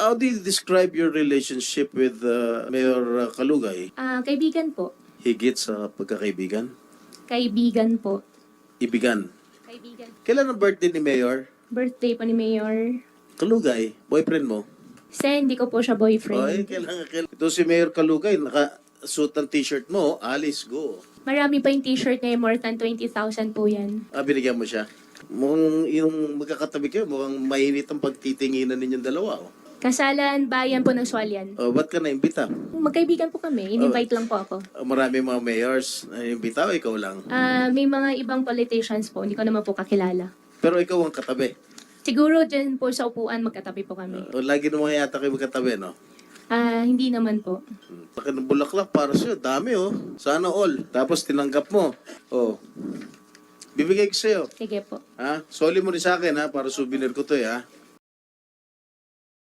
How do you describe your relationship with Mayor Kalugay? Kaibigan po. Higit sa pagkakaibigan? Kaibigan po. Ibigan. Kaibigan. Kailan ang birthday ni Mayor? Birthday po ni Mayor. Kalugay, boyfriend mo? Hindi ko po siya Oy, boyfriend. kailangan. Ito si Mayor Kalugay, naka-suit ang t-shirt mo, Alice, go. Marami pa yung t-shirt niya, more than 20,000 po yan. Binigyan mo siya. Mukhang yung magkakatabi kayo, mukhang mainit ang pagtitinginan ninyong dalawa. Oh. Kasalan, bayan po ng Swalyan. Ba't ka na-imbita? Magkaibigan po kami. In-invite lang po ako. Marami mga mayors na-imbita o ikaw lang? May mga ibang politicians po. Hindi ko naman po kakilala. Pero ikaw ang katabi. Siguro dyan po sa upuan, magkatabi po kami. Lagi naman yata kayo magkatabi, no? Hindi naman po. Laki ng bulaklak para sa'yo. Dami, oh. Sana all. Tapos tinanggap mo. Oh. Bibigay ko sa'yo. Sige po. Ha? Soli mo rin sa akin, ha? Para souvenir ko to, ha?